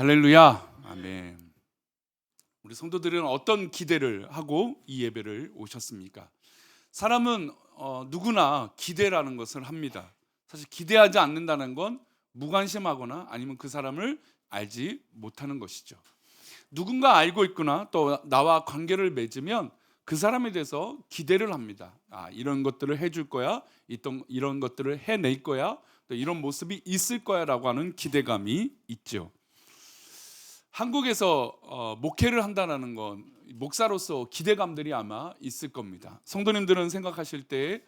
할렐루야. 아멘. 우리 성도들은 어떤 기대를 하고 이 예배를 오셨습니까? 사람은 누구나 기대라는 것을 합니다. 사실 기대하지 않는다는 건 무관심하거나 아니면 그 사람을 알지 못하는 것이죠. 누군가 알고 있거나 또 나와 관계를 맺으면 그 사람에 대해서 기대를 합니다. 이런 것들을 해줄 거야, 이런 것들을 해낼 거야, 또 이런 모습이 있을 거야라고 하는 기대감이 있죠. 한국에서 목회를 한다는 건 목사로서 기대감들이 아마 있을 겁니다. 성도님들은 생각하실 때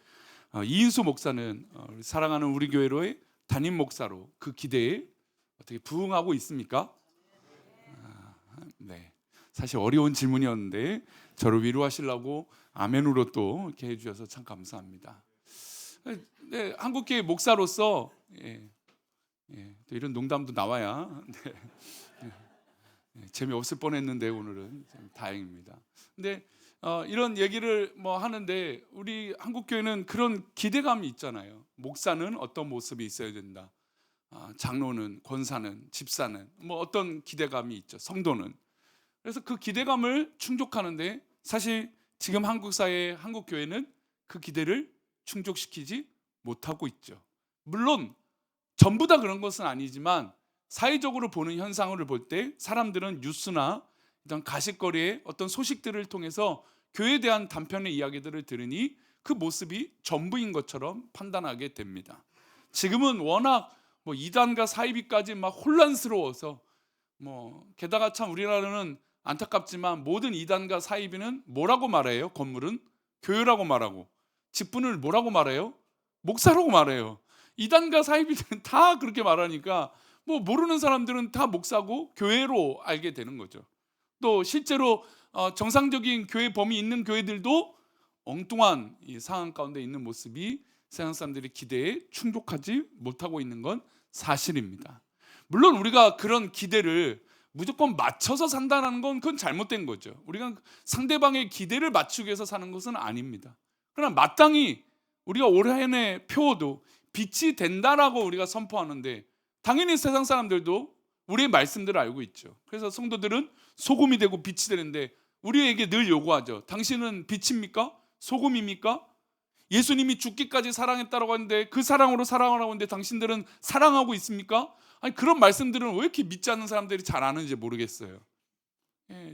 이인수 목사는 사랑하는 우리 교회로의 담임 목사로 그 기대에 어떻게 부응하고 있습니까? 네, 사실 어려운 질문이었는데 저를 위로하시려고 아멘으로 또 이렇게 해주셔서 참 감사합니다. 네, 한국교회 목사로서 또 이런 농담도 나와야 재미없을 뻔했는데 오늘은 참 다행입니다. 근데 이런 얘기를 하는데 우리 한국 교회는 그런 기대감이 있잖아요. 목사는 어떤 모습이 있어야 된다. 장로는, 권사는, 집사는 어떤 기대감이 있죠. 성도는. 그래서 그 기대감을 충족하는데 사실 지금 한국 사회, 한국 교회는 그 기대를 충족시키지 못하고 있죠. 물론 전부 다 그런 것은 아니지만 사회적으로 보는 현상을 볼 때 사람들은 뉴스나 이런 가십거리의 어떤 소식들을 통해서 교회에 대한 단편의 이야기들을 들으니 그 모습이 전부인 것처럼 판단하게 됩니다. 지금은 워낙 이단과 사이비까지 막 혼란스러워서 게다가 참 우리나라는 안타깝지만 모든 이단과 사이비는 뭐라고 말해요? 건물은 교회라고 말하고 직분을 뭐라고 말해요? 목사라고 말해요. 이단과 사이비들은 다 그렇게 말하니까 모르는 사람들은 다 목사고 교회로 알게 되는 거죠. 또 실제로 정상적인 교회 범위 있는 교회들도 엉뚱한 이 상황 가운데 있는 모습이 세상 사람들의 기대에 충족하지 못하고 있는 건 사실입니다. 물론 우리가 그런 기대를 무조건 맞춰서 산다는 건 그건 잘못된 거죠. 우리가 상대방의 기대를 맞추기 위해서 사는 것은 아닙니다. 그러나 마땅히 우리가 올 한해 표어도 빛이 된다라고 우리가 선포하는데 당연히 세상 사람들도 우리의 말씀들을 알고 있죠. 그래서 성도들은 소금이 되고 빛이 되는데 우리에게 늘 요구하죠. 당신은 빛입니까? 소금입니까? 예수님이 죽기까지 사랑했다고 하는데 그 사랑으로 사랑하라고 하는데 당신들은 사랑하고 있습니까? 아니, 그런 말씀들은 왜 이렇게 믿지 않는 사람들이 잘 아는지 모르겠어요.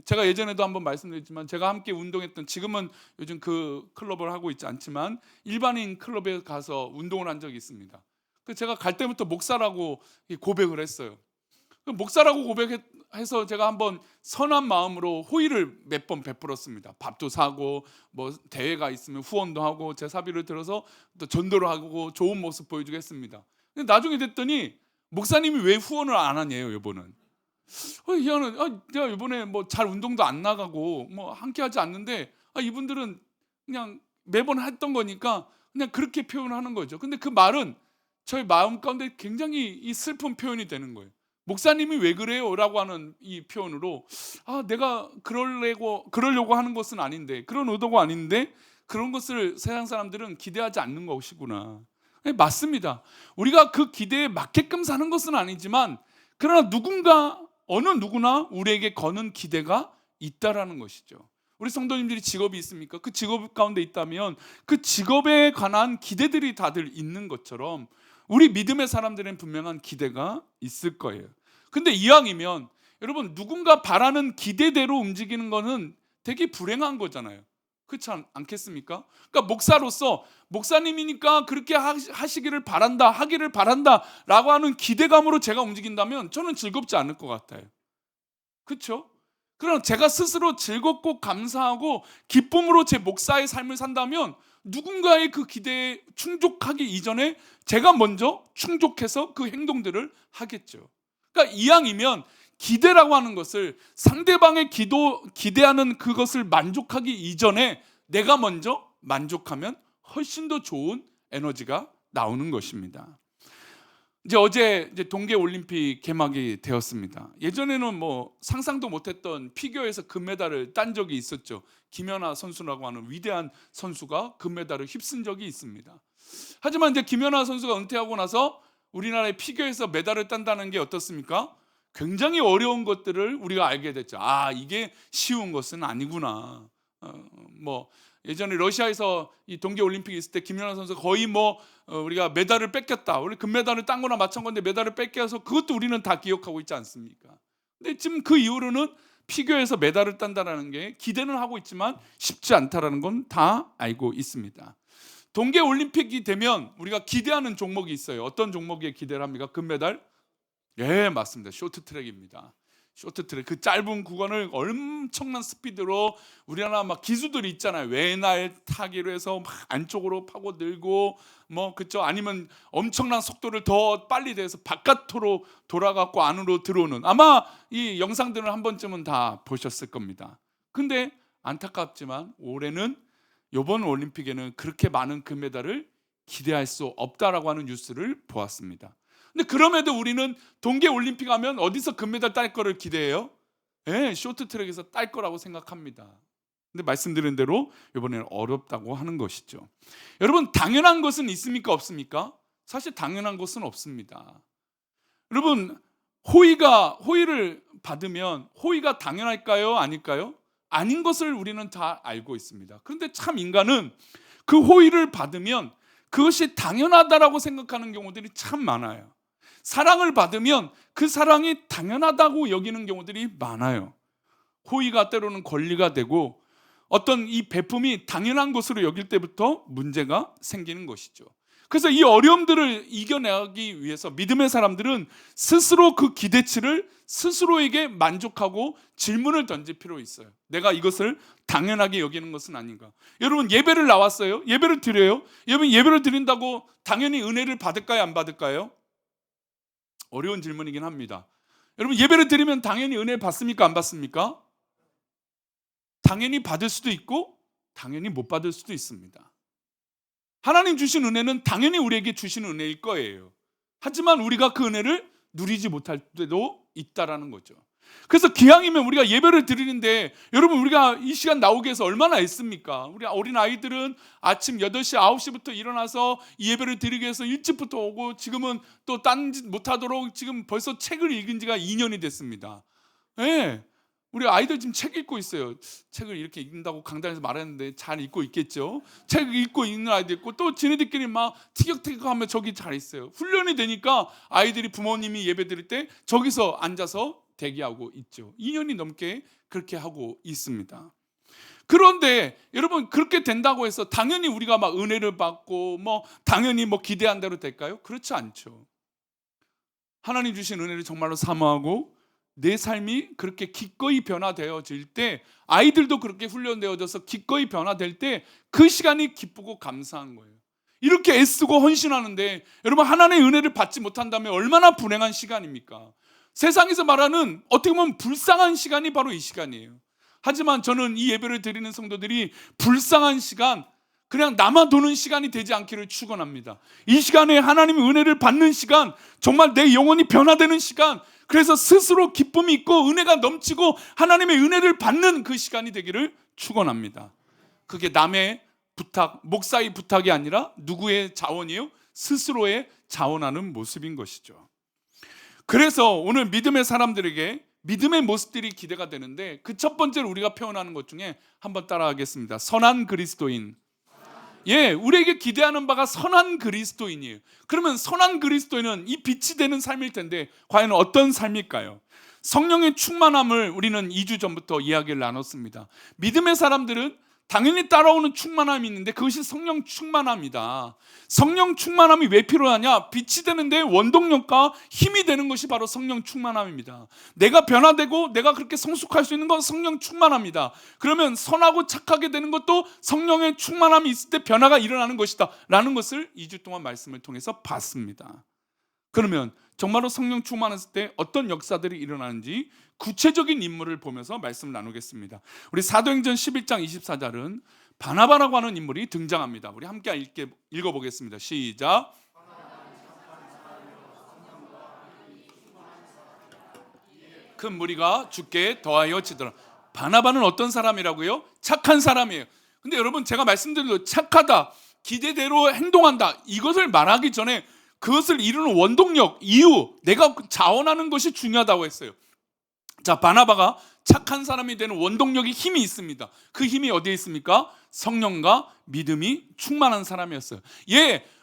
제가 예전에도 한번 말씀드렸지만 제가 함께 운동했던, 지금은 요즘 그 클럽을 하고 있지 않지만 일반인 클럽에 가서 운동을 한 적이 있습니다. 제가 갈 때부터 목사라고 고백을 했어요. 목사라고 고백해서 제가 한번 선한 마음으로 호의를 몇 번 베풀었습니다. 밥도 사고 대회가 있으면 후원도 하고 제 사비를 들어서 또 전도를 하고 좋은 모습 보여주게 했습니다. 근데 나중에 됐더니 목사님이 왜 후원을 안 하냐요, 이번은. 희한은 내가 이번에 잘 운동도 안 나가고 함께 하지 않는데 이분들은 그냥 매번 했던 거니까 그냥 그렇게 표현을 하는 거죠. 근데 그 말은 저희 마음 가운데 굉장히 이 슬픈 표현이 되는 거예요. 목사님이 왜 그래요? 라고 하는 이 표현으로 내가 그러려고 하는 것은 아닌데, 그런 의도가 아닌데 그런 것을 세상 사람들은 기대하지 않는 것이구나. 맞습니다. 우리가 그 기대에 맞게끔 사는 것은 아니지만 그러나 어느 누구나 우리에게 거는 기대가 있다라는 것이죠. 우리 성도님들이 직업이 있습니까? 그 직업 가운데 있다면 그 직업에 관한 기대들이 다들 있는 것처럼 우리 믿음의 사람들은 분명한 기대가 있을 거예요. 근데 이왕이면 여러분, 누군가 바라는 기대대로 움직이는 거는 되게 불행한 거잖아요. 그렇지 않겠습니까? 그러니까 목사로서 목사님이니까 그렇게 하시기를 바란다, 하기를 바란다 라고 하는 기대감으로 제가 움직인다면 저는 즐겁지 않을 것 같아요. 그렇죠? 그럼 제가 스스로 즐겁고 감사하고 기쁨으로 제 목사의 삶을 산다면 누군가의 그 기대에 충족하기 이전에 제가 먼저 충족해서 그 행동들을 하겠죠. 그러니까 이왕이면 기대라고 하는 것을 상대방의 기대하는 그것을 만족하기 이전에 내가 먼저 만족하면 훨씬 더 좋은 에너지가 나오는 것입니다. 어제 동계 올림픽 개막이 되었습니다. 예전에는 상상도 못했던 피겨에서 금메달을 딴 적이 있었죠. 김연아 선수라고 하는 위대한 선수가 금메달을 휩쓴 적이 있습니다. 하지만 김연아 선수가 은퇴하고 나서 우리나라의 피겨에서 메달을 딴다는 게 어떻습니까? 굉장히 어려운 것들을 우리가 알게 됐죠. 아, 이게 쉬운 것은 아니구나. 뭐 예전에 러시아에서 이 동계 올림픽 있을 때 김연아 선수 거의 우리가 메달을 뺏겼다. 원래 금메달을 딴 거나 마찬 건데 메달을 뺏겨서 그것도 우리는 다 기억하고 있지 않습니까? 근데 지금 그 이후로는 피겨에서 메달을 딴다라는 게 기대는 하고 있지만 쉽지 않다라는 건 다 알고 있습니다. 동계 올림픽이 되면 우리가 기대하는 종목이 있어요. 어떤 종목에 기대를 합니까? 금메달? 예, 맞습니다. 쇼트트랙입니다. 쇼트트랙, 그 짧은 구간을 엄청난 스피드로 우리나라 막 기수들이 있잖아요. 외날 타기로 해서 막 안쪽으로 파고들고 그쵸? 아니면 엄청난 속도를 더 빨리 내서 바깥으로 돌아가고 안으로 들어오는, 아마 이 영상들을 한 번쯤은 다 보셨을 겁니다. 근데 안타깝지만 올해는 이번 올림픽에는 그렇게 많은 금메달을 기대할 수 없다라고 하는 뉴스를 보았습니다. 근데 그럼에도 우리는 동계 올림픽 하면 어디서 금메달 딸 거를 기대해요? 네, 쇼트트랙에서 딸 거라고 생각합니다. 근데 말씀드린 대로 이번에는 어렵다고 하는 것이죠. 여러분, 당연한 것은 있습니까? 없습니까? 사실 당연한 것은 없습니다. 여러분, 호의를 받으면 호의가 당연할까요? 아닐까요? 아닌 것을 우리는 다 알고 있습니다. 그런데 참 인간은 그 호의를 받으면 그것이 당연하다라고 생각하는 경우들이 참 많아요. 사랑을 받으면 그 사랑이 당연하다고 여기는 경우들이 많아요. 호의가 때로는 권리가 되고 어떤 이 베품이 당연한 것으로 여길 때부터 문제가 생기는 것이죠. 그래서 이 어려움들을 이겨내기 위해서 믿음의 사람들은 스스로 그 기대치를 스스로에게 만족하고 질문을 던질 필요 있어요. 내가 이것을 당연하게 여기는 것은 아닌가? 여러분, 예배를 나왔어요. 예배를 드려요. 여러분, 예배를 드린다고 당연히 은혜를 받을까요? 안 받을까요? 어려운 질문이긴 합니다. 여러분, 예배를 드리면 당연히 은혜 받습니까? 안 받습니까? 당연히 받을 수도 있고 당연히 못 받을 수도 있습니다. 하나님 주신 은혜는 당연히 우리에게 주신 은혜일 거예요. 하지만 우리가 그 은혜를 누리지 못할 때도 있다라는 거죠. 그래서 기왕이면 우리가 예배를 드리는데, 여러분, 우리가 이 시간 나오기 위해서 얼마나 애씁니까? 우리 어린 아이들은 아침 8시, 9시부터 일어나서 이 예배를 드리기 위해서 일찍부터 오고, 지금은 또 딴짓 못하도록 지금 벌써 책을 읽은 지가 2년이 됐습니다. 네. 우리 아이들 지금 책 읽고 있어요. 책을 이렇게 읽는다고 강단에서 말했는데 잘 읽고 있겠죠. 책 읽고 있는 아이들 있고, 또 지네들끼리 막 티격태격하며 저기 잘 있어요. 훈련이 되니까 아이들이 부모님이 예배 드릴 때 저기서 앉아서 대기하고 있죠. 2년이 넘게 그렇게 하고 있습니다. 그런데 여러분, 그렇게 된다고 해서 당연히 우리가 막 은혜를 받고 당연히 기대한 대로 될까요? 그렇지 않죠. 하나님 주신 은혜를 정말로 사모하고 내 삶이 그렇게 기꺼이 변화되어질 때, 아이들도 그렇게 훈련되어져서 기꺼이 변화될 때 그 시간이 기쁘고 감사한 거예요. 이렇게 애쓰고 헌신하는데 여러분, 하나님의 은혜를 받지 못한다면 얼마나 불행한 시간입니까? 세상에서 말하는 어떻게 보면 불쌍한 시간이 바로 이 시간이에요. 하지만 저는 이 예배를 드리는 성도들이 불쌍한 시간, 그냥 남아도는 시간이 되지 않기를 축원합니다. 이 시간에 하나님의 은혜를 받는 시간, 정말 내 영혼이 변화되는 시간, 그래서 스스로 기쁨이 있고 은혜가 넘치고 하나님의 은혜를 받는 그 시간이 되기를 축원합니다. 그게 남의 부탁, 목사의 부탁이 아니라 누구의 자원이요? 스스로의 자원하는 모습인 것이죠. 그래서 오늘 믿음의 사람들에게 믿음의 모습들이 기대가 되는데, 그 첫 번째로 우리가 표현하는 것 중에 한번 따라하겠습니다. 선한 그리스도인. 예, 우리에게 기대하는 바가 선한 그리스도인이에요. 그러면 선한 그리스도인은 이 빛이 되는 삶일 텐데 과연 어떤 삶일까요? 성령의 충만함을 우리는 2주 전부터 이야기를 나눴습니다. 믿음의 사람들은 당연히 따라오는 충만함이 있는데 그것이 성령 충만함이다. 성령 충만함이 왜 필요하냐? 빛이 되는데 원동력과 힘이 되는 것이 바로 성령 충만함입니다. 내가 변화되고 내가 그렇게 성숙할 수 있는 건 성령 충만함이다. 그러면 선하고 착하게 되는 것도 성령의 충만함이 있을 때 변화가 일어나는 것이다 라는 것을 2주 동안 말씀을 통해서 봤습니다. 그러면 정말로 성령 충만했을 때 어떤 역사들이 일어나는지 구체적인 인물을 보면서 말씀을 나누겠습니다. 우리 사도행전 11장 24절은 바나바라고 하는 인물이 등장합니다. 우리 함께 읽어보겠습니다. 시작. 큰 무리가 주께 더하여 치더라. 바나바는 어떤 사람이라고요? 착한 사람이에요. 근데 여러분, 제가 말씀드린 대로 착하다, 기대대로 행동한다, 이것을 말하기 전에 그것을 이루는 원동력, 이유, 내가 자원하는 것이 중요하다고 했어요. 자, 바나바가 착한 사람이 되는 원동력이 힘이 있습니다. 그 힘이 어디에 있습니까? 성령과 믿음이 충만한 사람이었어요.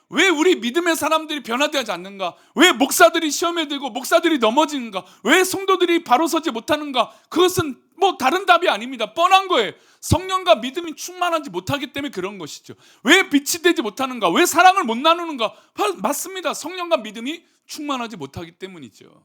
왜 우리 믿음의 사람들이 변화되지 않는가? 왜 목사들이 시험에 들고 목사들이 넘어지는가? 왜 성도들이 바로 서지 못하는가? 그것은 뭐 다른 답이 아닙니다. 뻔한 거예요. 성령과 믿음이 충만하지 못하기 때문에 그런 것이죠. 왜 빛이 되지 못하는가? 왜 사랑을 못 나누는가? 맞습니다. 성령과 믿음이 충만하지 못하기 때문이죠.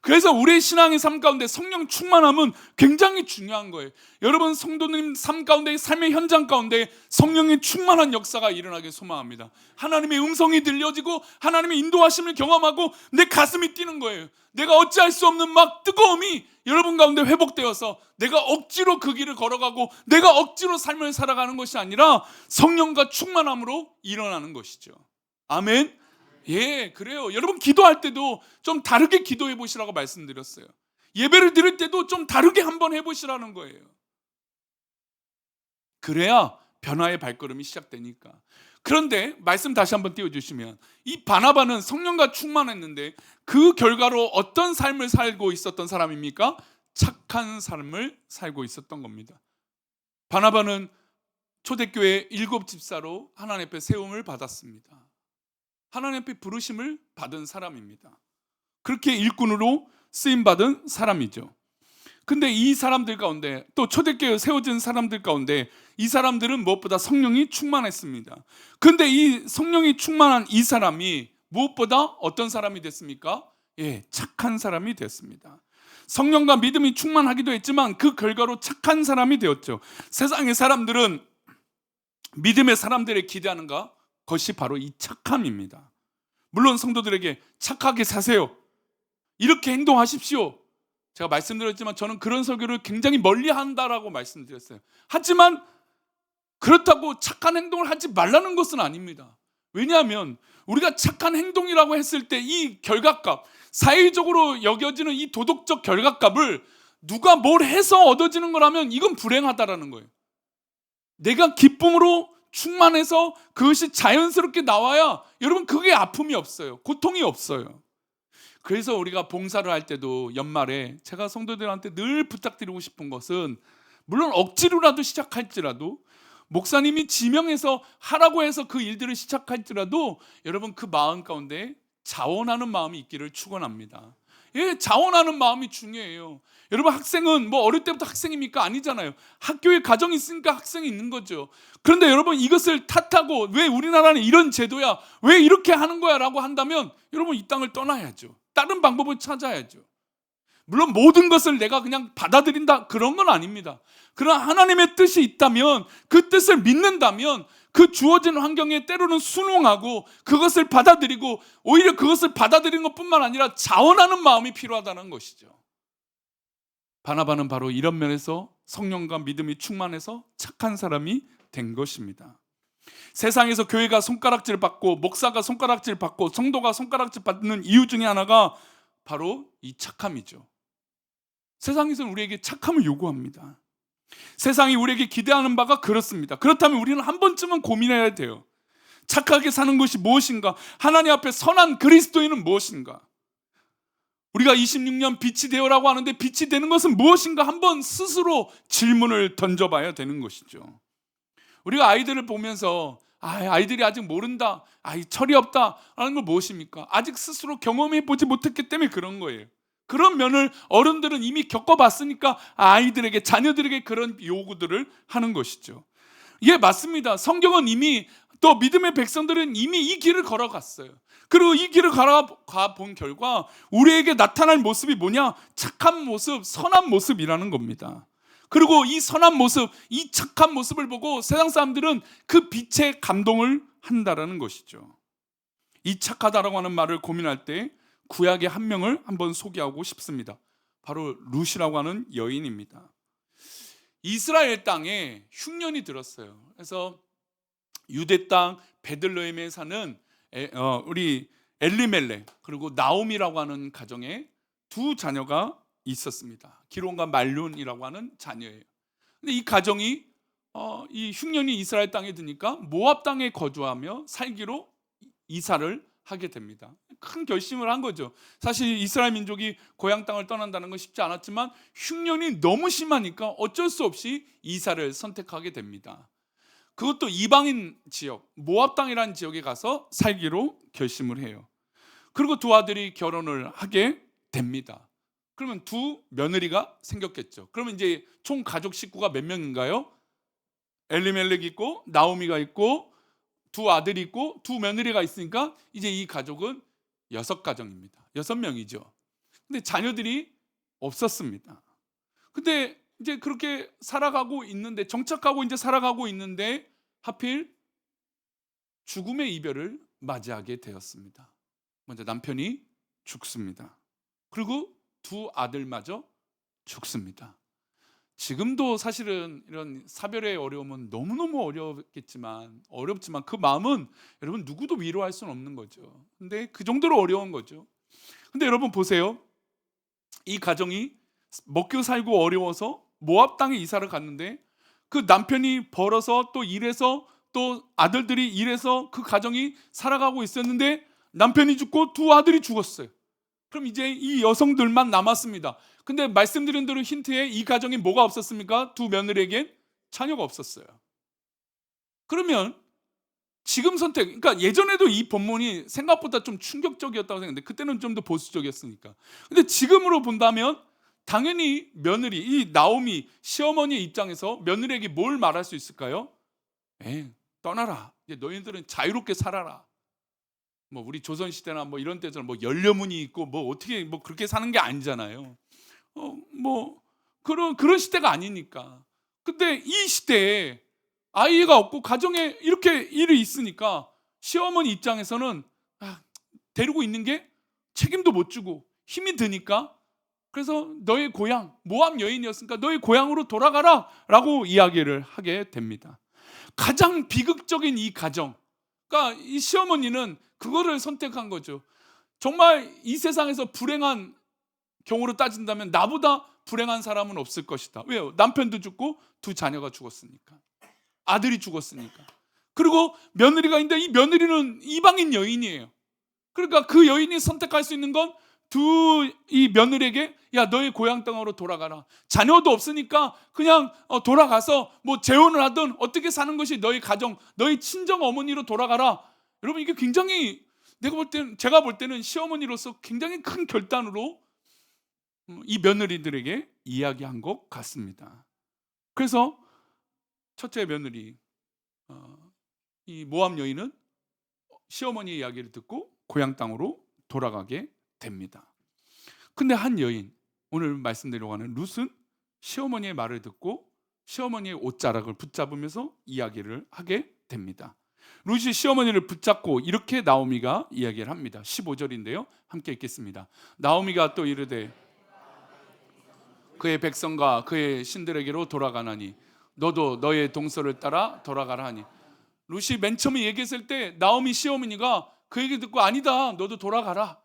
그래서 우리의 신앙의 삶 가운데 성령 충만함은 굉장히 중요한 거예요. 여러분 성도님 삶 가운데, 삶의 현장 가운데 성령의 충만한 역사가 일어나길 소망합니다. 하나님의 음성이 들려지고 하나님의 인도하심을 경험하고 내 가슴이 뛰는 거예요. 내가 어찌할 수 없는 막 뜨거움이 여러분 가운데 회복되어서 내가 억지로 그 길을 걸어가고 내가 억지로 삶을 살아가는 것이 아니라 성령과 충만함으로 일어나는 것이죠. 아멘. 그래요. 여러분 기도할 때도 좀 다르게 기도해 보시라고 말씀드렸어요. 예배를 드릴 때도 좀 다르게 한번 해보시라는 거예요. 그래야 변화의 발걸음이 시작되니까. 그런데 말씀 다시 한번 띄워주시면, 이 바나바는 성령과 충만했는데 그 결과로 어떤 삶을 살고 있었던 사람입니까? 착한 삶을 살고 있었던 겁니다. 바나바는 초대교회 7집사로 하나님 앞에 세움을 받았습니다. 하나님 앞에 부르심을 받은 사람입니다. 그렇게 일꾼으로 쓰임받은 사람이죠. 근데 이 사람들 가운데, 또 초대교회에 세워진 사람들 가운데 이 사람들은 무엇보다 성령이 충만했습니다. 근데 이 성령이 충만한 이 사람이 무엇보다 어떤 사람이 됐습니까? 착한 사람이 됐습니다. 성령과 믿음이 충만하기도 했지만 그 결과로 착한 사람이 되었죠. 세상의 사람들은 믿음의 사람들의 기대하는 것이 바로 이 착함입니다. 물론 성도들에게 착하게 사세요, 이렇게 행동하십시오, 제가 말씀드렸지만 저는 그런 설교를 굉장히 멀리한다라고 말씀드렸어요. 하지만 그렇다고 착한 행동을 하지 말라는 것은 아닙니다. 왜냐하면 우리가 착한 행동이라고 했을 때 이 결과값, 사회적으로 여겨지는 이 도덕적 결과값을 누가 뭘 해서 얻어지는 거라면 이건 불행하다라는 거예요. 내가 기쁨으로 충만해서 그것이 자연스럽게 나와야 여러분 그게 아픔이 없어요. 고통이 없어요. 그래서 우리가 봉사를 할 때도 연말에 제가 성도들한테 늘 부탁드리고 싶은 것은, 물론 억지로라도 시작할지라도, 목사님이 지명해서 하라고 해서 그 일들을 시작할지라도 여러분 그 마음 가운데 자원하는 마음이 있기를 축원합니다. 자원하는 마음이 중요해요. 여러분 학생은 뭐 어릴 때부터 학생입니까? 아니잖아요. 학교에 가정이 있으니까 학생이 있는 거죠. 그런데 여러분 이것을 탓하고 왜 우리나라는 이런 제도야, 왜 이렇게 하는 거야 라고 한다면 여러분 이 땅을 떠나야죠. 다른 방법을 찾아야죠. 물론 모든 것을 내가 그냥 받아들인다 그런 건 아닙니다. 그러나 하나님의 뜻이 있다면, 그 뜻을 믿는다면 그 주어진 환경에 때로는 순응하고 그것을 받아들이고, 오히려 그것을 받아들이는 것뿐만 아니라 자원하는 마음이 필요하다는 것이죠. 바나바는 바로 이런 면에서 성령과 믿음이 충만해서 착한 사람이 된 것입니다. 세상에서 교회가 손가락질 받고 목사가 손가락질 받고 성도가 손가락질 받는 이유 중에 하나가 바로 이 착함이죠. 세상에서는 우리에게 착함을 요구합니다. 세상이 우리에게 기대하는 바가 그렇습니다. 그렇다면 우리는 한 번쯤은 고민해야 돼요. 착하게 사는 것이 무엇인가? 하나님 앞에 선한 그리스도인은 무엇인가? 우리가 26년 빛이 되어라고 하는데 빛이 되는 것은 무엇인가? 한번 스스로 질문을 던져봐야 되는 것이죠. 우리가 아이들을 보면서 아이들이 아직 모른다, 철이 없다 라는 건 무엇입니까? 아직 스스로 경험해보지 못했기 때문에 그런 거예요. 그런 면을 어른들은 이미 겪어봤으니까 아이들에게, 자녀들에게 그런 요구들을 하는 것이죠. 맞습니다. 성경은 이미, 또 믿음의 백성들은 이미 이 길을 걸어갔어요. 그리고 이 길을 걸어가 본 결과 우리에게 나타날 모습이 뭐냐? 착한 모습, 선한 모습이라는 겁니다. 그리고 이 선한 모습, 이 착한 모습을 보고 세상 사람들은 그 빛에 감동을 한다라는 것이죠. 이 착하다라고 하는 말을 고민할 때 구약의 한 명을 한번 소개하고 싶습니다. 바로 룻이라고 하는 여인입니다. 이스라엘 땅에 흉년이 들었어요. 그래서 유대 땅 베들레헴에 사는 우리 엘리멜렉 그리고 나옴이라고 하는 가정에 두 자녀가 있었습니다. 기론과 말륜이라고 하는 자녀예요. 근데 이 가정이 이 흉년이 이스라엘 땅에 드니까 모압 땅에 거주하며 살기로 이사를 하게 됩니다. 큰 결심을 한 거죠. 사실 이스라엘 민족이 고향 땅을 떠난다는 건 쉽지 않았지만 흉년이 너무 심하니까 어쩔 수 없이 이사를 선택하게 됩니다. 그것도 이방인 지역, 모압 땅이라는 지역에 가서 살기로 결심을 해요. 그리고 두 아들이 결혼을 하게 됩니다. 그러면 두 며느리가 생겼겠죠. 그러면 이제 총 가족 식구가 몇 명인가요? 엘리멜렉 있고 나오미가 있고 두 아들이 있고 두 며느리가 있으니까 이제 이 가족은 6가정입니다. 6명이죠. 근데 자녀들이 없었습니다. 근데 이제 그렇게 살아가고 있는데, 정착하고 이제 살아가고 있는데 하필 죽음의 이별을 맞이하게 되었습니다. 먼저 남편이 죽습니다. 그리고 두 아들마저 죽습니다. 지금도 사실은 이런 사별의 어려움은 너무너무 어렵지만 그 마음은 여러분 누구도 위로할 수는 없는 거죠. 근데 그 정도로 어려운 거죠. 근데 여러분 보세요. 이 가정이 먹고 살고 어려워서 모압 땅에 이사를 갔는데 그 남편이 벌어서 또 일해서 또 아들들이 일해서 그 가정이 살아가고 있었는데 남편이 죽고 두 아들이 죽었어요. 그럼 이제 이 여성들만 남았습니다. 근데 말씀드린 대로 힌트에 이 가정에 뭐가 없었습니까? 두 며느리에겐 자녀가 없었어요. 그러면 지금 선택, 그러니까 예전에도 이 본문이 생각보다 좀 충격적이었다고 생각했는데 그때는 좀 더 보수적이었으니까. 근데 지금으로 본다면 당연히 며느리, 이 나오미 시어머니의 입장에서 며느리에게 뭘 말할 수 있을까요? 떠나라. 이제 너희들은 자유롭게 살아라. 뭐 우리 조선 시대나 뭐 이런 때처럼 뭐 연료문이 있고 뭐 어떻게 뭐 그렇게 사는 게 아니잖아요. 뭐 그런 시대가 아니니까. 근데 이 시대에 아이가 없고 가정에 이렇게 일이 있으니까 시어머니 입장에서는 데리고 있는 게 책임도 못 주고 힘이 드니까, 그래서 너의 고향, 모압 여인이었으니까 너의 고향으로 돌아가라 라고 이야기를 하게 됩니다. 가장 비극적인 이 가정, 그러니까 이 시어머니는 그거를 선택한 거죠. 정말 이 세상에서 불행한 경우로 따진다면 나보다 불행한 사람은 없을 것이다. 왜요? 남편도 죽고 두 자녀가 죽었으니까, 아들이 죽었으니까. 그리고 며느리가 있는데 이 며느리는 이방인 여인이에요. 그러니까 그 여인이 선택할 수 있는 건 이 며느리에게 야 너의 고향 땅으로 돌아가라. 자녀도 없으니까 그냥 돌아가서 뭐 재혼을 하든 어떻게 사는 것이 너의 가정, 너의 친정 어머니로 돌아가라. 여러분 이게 굉장히 제가 볼 때는 시어머니로서 굉장히 큰 결단으로 이 며느리들에게 이야기한 것 같습니다. 그래서 첫째 며느리 이 모압 여인은 시어머니의 이야기를 듣고 고향 땅으로 돌아가게 됩니다. 근데 한 여인, 오늘 말씀드리려고 하는 룻은 시어머니의 말을 듣고 시어머니의 옷자락을 붙잡으면서 이야기를 하게 됩니다. 룻이 시어머니를 붙잡고 이렇게 나오미가 이야기를 합니다. 15절인데요. 함께 읽겠습니다. 나오미가 또 이르되 그의 백성과 그의 신들에게로 돌아가나니 너도 너의 동서를 따라 돌아가라 하니. 룻이 맨 처음에 얘기했을 때 나오미 시어머니가 그 얘기 듣고 아니다, 너도 돌아가라.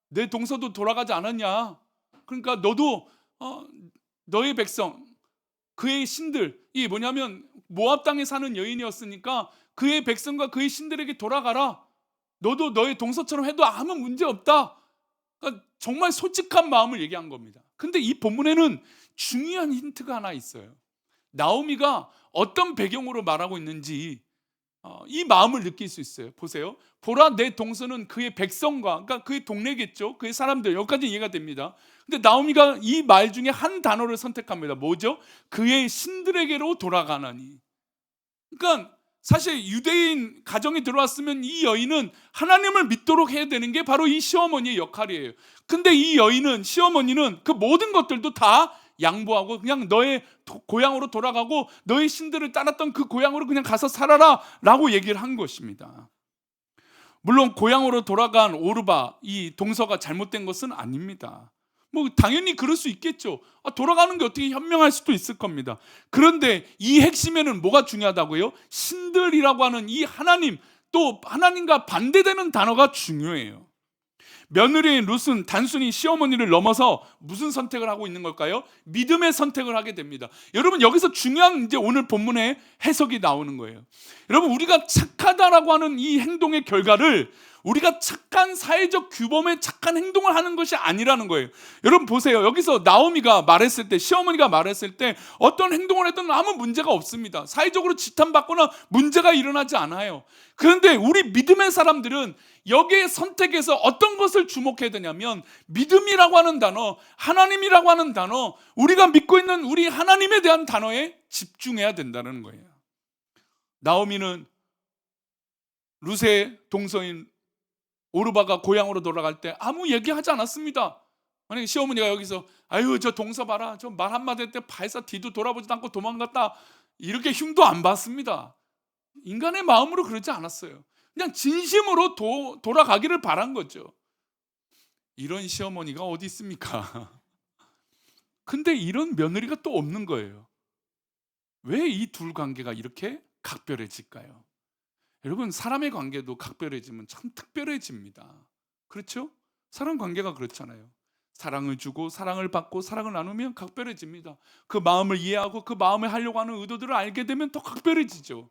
내 동서도 돌아가지 않았냐. 그러니까 너도 너의 백성, 그의 신들, 이 뭐냐면 모압 땅에 사는 여인이었으니까 그의 백성과 그의 신들에게 돌아가라. 너도 너의 동서처럼 해도 아무 문제 없다. 그러니까 정말 솔직한 마음을 얘기한 겁니다. 근데 이 본문에는 중요한 힌트가 하나 있어요. 나오미가 어떤 배경으로 말하고 있는지 이 마음을 느낄 수 있어요. 보세요. 보라 내 동서는 그의 백성과, 그러니까 그의 동네겠죠. 그의 사람들, 여기까지 이해가 됩니다. 근데 나오미가 이 말 중에 한 단어를 선택합니다. 뭐죠? 그의 신들에게로 돌아가나니. 그러니까 사실 유대인 가정에 들어왔으면 이 여인은 하나님을 믿도록 해야 되는 게 바로 이 시어머니의 역할이에요. 근데 이 여인은, 시어머니는 그 모든 것들도 다 양보하고 그냥 너의 고향으로 돌아가고 너의 신들을 따랐던 그 고향으로 그냥 가서 살아라 라고 얘기를 한 것입니다. 물론 고향으로 돌아간 오르바, 이 동서가 잘못된 것은 아닙니다. 뭐 당연히 그럴 수 있겠죠. 돌아가는 게 어떻게 현명할 수도 있을 겁니다. 그런데 이 핵심에는 뭐가 중요하다고요? 신들이라고 하는 이 하나님, 또 하나님과 반대되는 단어가 중요해요. 며느리인 룻은 단순히 시어머니를 넘어서 무슨 선택을 하고 있는 걸까요? 믿음의 선택을 하게 됩니다. 여러분 여기서 중요한 이제 오늘 본문의 해석이 나오는 거예요. 여러분 우리가 착하다라고 하는 이 행동의 결과를 우리가 착한 사회적 규범에 착한 행동을 하는 것이 아니라는 거예요. 여러분 보세요. 여기서 나오미가 말했을 때, 시어머니가 말했을 때 어떤 행동을 해도 아무 문제가 없습니다. 사회적으로 지탄받거나 문제가 일어나지 않아요. 그런데 우리 믿음의 사람들은 여기에 선택해서 어떤 것을 주목해야 되냐면, 믿음이라고 하는 단어, 하나님이라고 하는 단어, 우리가 믿고 있는 우리 하나님에 대한 단어에 집중해야 된다는 거예요. 나오미는 룻의 동서인 오르바가 고향으로 돌아갈 때 아무 얘기하지 않았습니다. 만약에 시어머니가 여기서 아유 저 동서 봐라, 저 말 한마디 할 때 발사 뒤도 돌아보지도 않고 도망갔다, 이렇게 흉도 안 봤습니다. 인간의 마음으로 그러지 않았어요. 그냥 진심으로 돌아가기를 바란 거죠. 이런 시어머니가 어디 있습니까? 근데 이런 며느리가 또 없는 거예요. 왜 이 둘 관계가 이렇게 각별해질까요? 여러분, 사람의 관계도 각별해지면 참 특별해집니다. 그렇죠? 사람 관계가 그렇잖아요. 사랑을 주고 사랑을 받고 사랑을 나누면 각별해집니다. 그 마음을 이해하고 그 마음을 하려고 하는 의도들을 알게 되면 더 각별해지죠.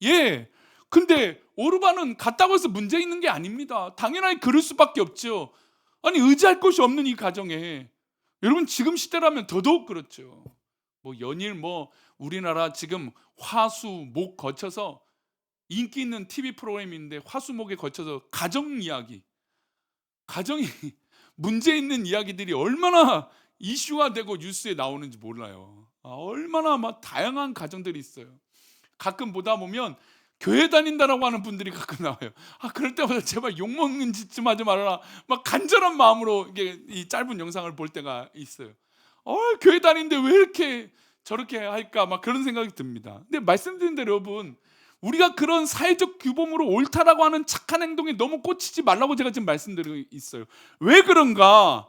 예. 근데 오르바는 갔다고 해서 문제 있는 게 아닙니다. 당연하게 그럴 수밖에 없죠. 아니, 의지할 곳이 없는 이 가정에, 여러분 지금 시대라면 더더욱 그렇죠. 연일 우리나라 지금 화수목 거쳐서 인기 있는 TV 프로그램인데, 화수목에 거쳐서 가정 이야기, 가정이 문제 있는 이야기들이 얼마나 이슈가 되고 뉴스에 나오는지 몰라요. 얼마나 다양한 가정들이 있어요. 가끔 보다 보면 교회 다닌다라고 하는 분들이 가끔 나와요. 그럴 때마다 제발 욕먹는 짓 좀 하지 말아라, 간절한 마음으로 이 짧은 영상을 볼 때가 있어요. 교회 다니는데 왜 이렇게 저렇게 할까, 그런 생각이 듭니다. 근데 말씀드린 대로 여러분, 우리가 그런 사회적 규범으로 옳다라고 하는 착한 행동에 너무 꽂히지 말라고 제가 지금 말씀드리고 있어요. 왜 그런가?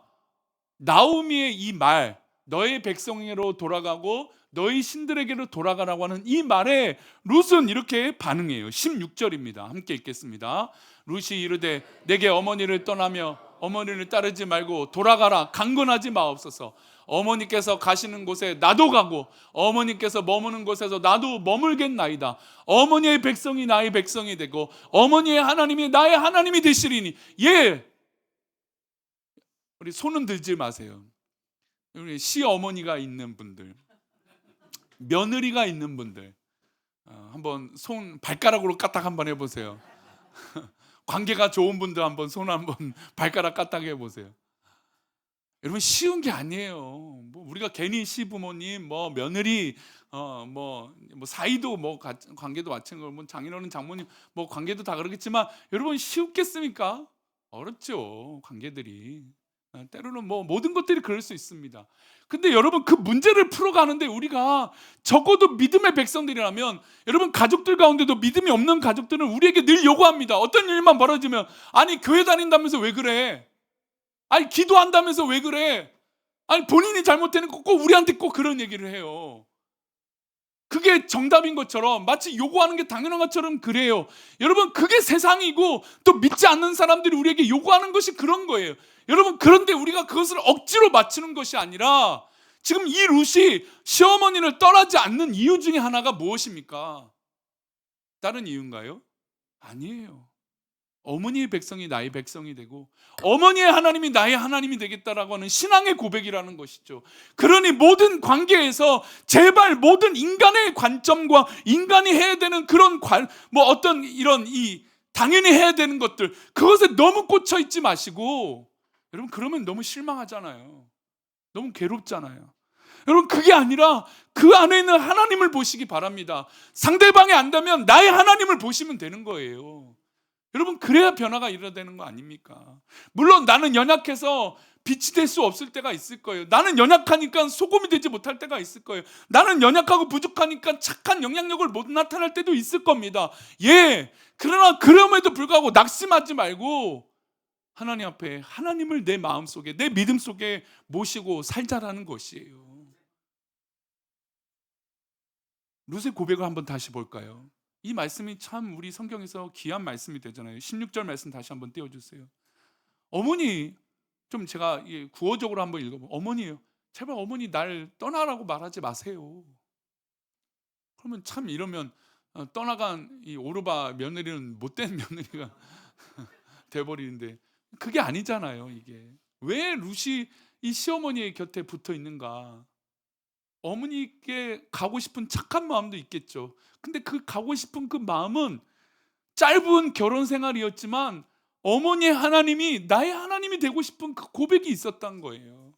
나오미의 이 말, 너의 백성에게로 돌아가고 너희 신들에게로 돌아가라고 하는 이 말에 룻은 이렇게 반응해요. 16절입니다. 함께 읽겠습니다. 룻이 이르되 내게 어머니를 떠나며 어머니를 따르지 말고 돌아가라, 강건하지 마옵소서. 어머니께서 가시는 곳에 나도 가고 어머니께서 머무는 곳에서 나도 머물겠나이다. 어머니의 백성이 나의 백성이 되고 어머니의 하나님이 나의 하나님이 되시리니. 우리 손은 들지 마세요. 우리 시어머니가 있는 분들, 며느리가 있는 분들, 한번 손 발가락으로 까딱 한번 해보세요. 관계가 좋은 분들 한번 손 한번 발가락 까딱 해보세요. 여러분, 쉬운 게 아니에요. 우리가 괜히 시부모님, 며느리, 사이도 관계도 마찬가지고, 장인어른, 장모님 관계도 다 그렇겠지만, 여러분 쉽겠습니까? 어렵죠, 관계들이. 때로는 모든 것들이 그럴 수 있습니다. 근데 여러분, 그 문제를 풀어가는데 우리가 적어도 믿음의 백성들이라면, 여러분 가족들 가운데도 믿음이 없는 가족들은 우리에게 늘 요구합니다. 어떤 일만 벌어지면, 아니 교회 다닌다면서 왜 그래? 아니 기도한다면서 왜 그래? 아니 본인이 잘못되는 꼭 우리한테 꼭 그런 얘기를 해요. 그게 정답인 것처럼, 마치 요구하는 게 당연한 것처럼 그래요. 여러분, 그게 세상이고 또 믿지 않는 사람들이 우리에게 요구하는 것이 그런 거예요. 여러분, 그런데 우리가 그것을 억지로 맞추는 것이 아니라, 지금 이 룻이 시어머니를 떠나지 않는 이유 중에 하나가 무엇입니까? 다른 이유인가요? 아니에요. 어머니의 백성이 나의 백성이 되고 어머니의 하나님이 나의 하나님이 되겠다라고 하는 신앙의 고백이라는 것이죠. 그러니 모든 관계에서 제발 모든 인간의 관점과 인간이 해야 되는 그런 어떤 이런 당연히 해야 되는 것들, 그것에 너무 꽂혀 있지 마시고, 여러분 그러면 너무 실망하잖아요. 너무 괴롭잖아요. 여러분, 그게 아니라 그 안에 있는 하나님을 보시기 바랍니다. 상대방이 안다면 나의 하나님을 보시면 되는 거예요. 여러분, 그래야 변화가 일어나는 거 아닙니까? 물론 나는 연약해서 빛이 될 수 없을 때가 있을 거예요. 나는 연약하니까 소금이 되지 못할 때가 있을 거예요. 나는 연약하고 부족하니까 착한 영향력을 못 나타낼 때도 있을 겁니다. 그러나 그럼에도 불구하고 낙심하지 말고 하나님 앞에 하나님을 내 마음속에, 내 믿음 속에 모시고 살자라는 것이에요. 룻의 고백을 한번 다시 볼까요? 이 말씀이 참 우리 성경에서 귀한 말씀이 되잖아요. 16절 말씀 다시 한번 띄워주세요. 어머니, 좀 제가 구어적으로 한번 읽어볼게요. 어머니요, 제발 어머니 날 떠나라고 말하지 마세요. 그러면 참, 이러면 떠나간 이 오르바 며느리는 못된 며느리가 돼버리는데 그게 아니잖아요. 이게 왜 루시 이 시어머니의 곁에 붙어 있는가? 어머니께 가고 싶은 착한 마음도 있겠죠. 근데 그 가고 싶은 그 마음은 짧은 결혼 생활이었지만 어머니의 하나님이 나의 하나님이 되고 싶은 그 고백이 있었던 거예요.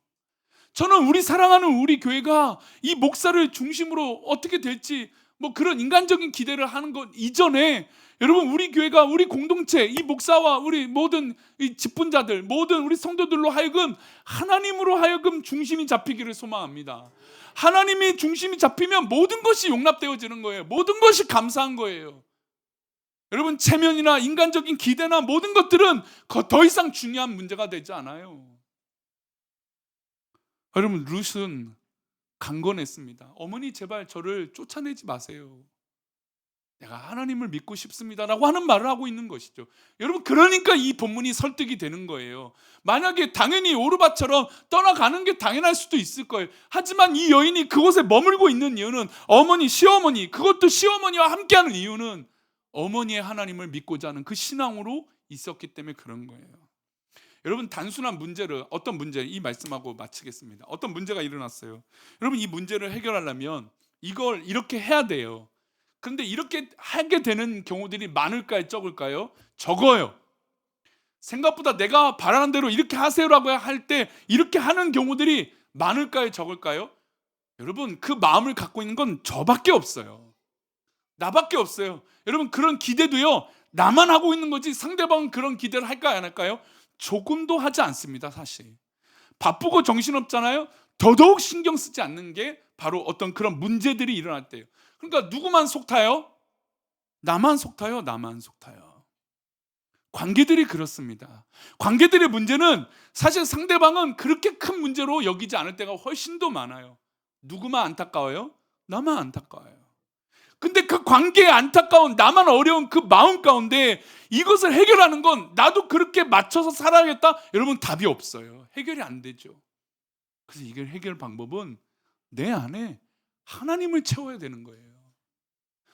저는 우리 사랑하는 우리 교회가 이 목사를 중심으로 어떻게 될지 뭐 그런 인간적인 기대를 하는 것 이전에 여러분 우리 교회가 우리 공동체 이 목사와 우리 모든 이 직분자들 모든 우리 성도들로 하여금 하나님으로 하여금 중심이 잡히기를 소망합니다. 하나님이 중심이 잡히면 모든 것이 용납되어지는 거예요. 모든 것이 감사한 거예요. 여러분 체면이나 인간적인 기대나 모든 것들은 더 이상 중요한 문제가 되지 않아요. 여러분 룻은 강건했습니다. 어머니 제발 저를 쫓아내지 마세요. 내가 하나님을 믿고 싶습니다라고 하는 말을 하고 있는 것이죠. 여러분 그러니까 이 본문이 설득이 되는 거예요. 만약에 당연히 오르바처럼 떠나가는 게 당연할 수도 있을 거예요. 하지만 이 여인이 그곳에 머물고 있는 이유는 어머니, 시어머니, 그것도 시어머니와 함께하는 이유는 어머니의 하나님을 믿고자 하는 그 신앙으로 있었기 때문에 그런 거예요. 여러분 단순한 문제를 어떤 문제 이 말씀하고 마치겠습니다. 어떤 문제가 일어났어요. 여러분 이 문제를 해결하려면 이걸 이렇게 해야 돼요. 그런데 이렇게 하게 되는 경우들이 많을까요? 적을까요? 적어요. 생각보다 내가 바라는 대로 이렇게 하세요라고 할 때 이렇게 하는 경우들이 많을까요? 적을까요? 여러분 그 마음을 갖고 있는 건 저밖에 없어요. 나밖에 없어요. 여러분 그런 기대도요 나만 하고 있는 거지 상대방은 그런 기대를 할까요? 안 할까요? 조금도 하지 않습니다. 사실 바쁘고 정신없잖아요. 더더욱 신경 쓰지 않는 게 바로 어떤 그런 문제들이 일어날 때예요. 그러니까 누구만 속타요? 나만 속타요. 나만 속타요. 관계들이 그렇습니다. 관계들의 문제는 사실 상대방은 그렇게 큰 문제로 여기지 않을 때가 훨씬 더 많아요. 누구만 안타까워요? 나만 안타까워요. 근데 그 관계에 안타까운 나만 어려운 그 마음 가운데 이것을 해결하는 건 나도 그렇게 맞춰서 살아야겠다? 여러분 답이 없어요. 해결이 안 되죠. 그래서 이걸 해결 방법은 내 안에 하나님을 채워야 되는 거예요.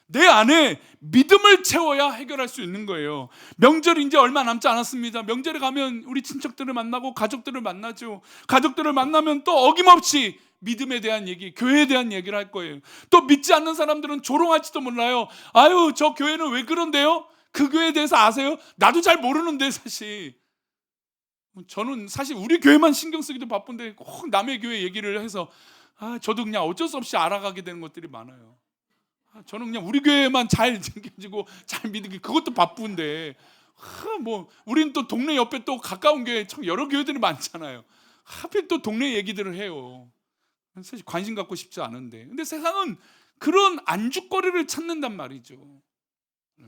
내 안에 믿음을 채워야 해결할 수 있는 거예요. 명절이 이제 얼마 남지 않았습니다. 명절에 가면 우리 친척들을 만나고 가족들을 만나죠. 가족들을 만나면 또 어김없이 믿음에 대한 얘기, 교회에 대한 얘기를 할 거예요. 또 믿지 않는 사람들은 조롱할지도 몰라요. 아유 저 교회는 왜 그런데요? 그 교회에 대해서 아세요? 나도 잘 모르는데 사실 저는 사실 우리 교회만 신경 쓰기도 바쁜데 꼭 남의 교회 얘기를 해서 저도 그냥 어쩔 수 없이 알아가게 되는 것들이 많아요. 저는 그냥 우리 교회만 잘 챙겨지고 잘 믿기 그것도 바쁜데 뭐 우리는 또 동네 옆에 또 가까운 교회 참 여러 교회들이 많잖아요. 하필 또 동네 얘기들을 해요. 사실 관심 갖고 싶지 않은데 근데 세상은 그런 안주거리를 찾는단 말이죠.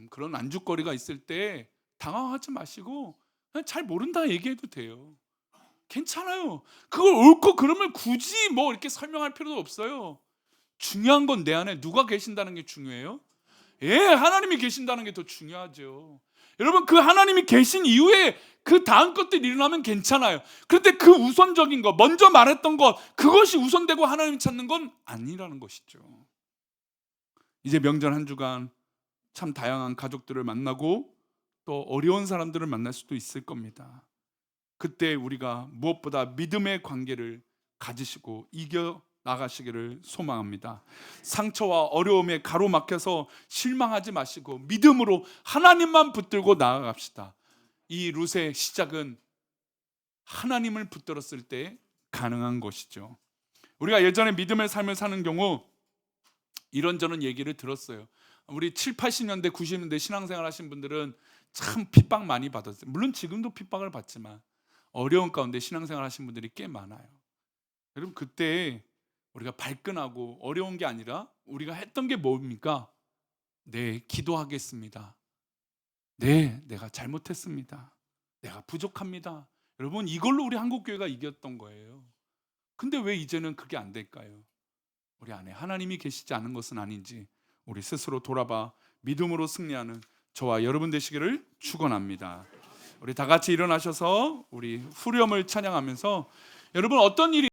그런 안주거리가 있을 때 당황하지 마시고 그냥 잘 모른다 얘기해도 돼요. 괜찮아요. 그걸 옳고 그름을 굳이 뭐 이렇게 설명할 필요도 없어요. 중요한 건 내 안에 누가 계신다는 게 중요해요. 예, 하나님이 계신다는 게 더 중요하죠. 여러분 그 하나님이 계신 이후에 그 다음 것들이 일어나면 괜찮아요. 그런데 그 우선적인 것 먼저 말했던 것 그것이 우선되고 하나님 찾는 건 아니라는 것이죠. 이제 명절 한 주간 참 다양한 가족들을 만나고 또 어려운 사람들을 만날 수도 있을 겁니다. 그때 우리가 무엇보다 믿음의 관계를 가지시고 이겨 나가시기를 소망합니다. 상처와 어려움에 가로막혀서 실망하지 마시고 믿음으로 하나님만 붙들고 나아갑시다. 이 룻의 시작은 하나님을 붙들었을 때 가능한 것이죠. 우리가 예전에 믿음의 삶을 사는 경우 이런저런 얘기를 들었어요. 우리 7, 80년대, 90년대 신앙생활 하신 분들은 참 핍박 많이 받았어요. 물론 지금도 핍박을 받지만 어려운 가운데 신앙생활 하신 분들이 꽤 많아요. 여러분 그때 우리가 발끈하고 어려운 게 아니라 우리가 했던 게 뭡니까? 네, 기도하겠습니다. 네, 내가 잘못했습니다. 내가 부족합니다. 여러분 이걸로 우리 한국교회가 이겼던 거예요. 근데 왜 이제는 그게 안 될까요? 우리 안에 하나님이 계시지 않은 것은 아닌지 우리 스스로 돌아봐 믿음으로 승리하는 저와 여러분 되시기를 축원합니다. 우리 다 같이 일어나셔서 우리 후렴을 찬양하면서 여러분 어떤 일이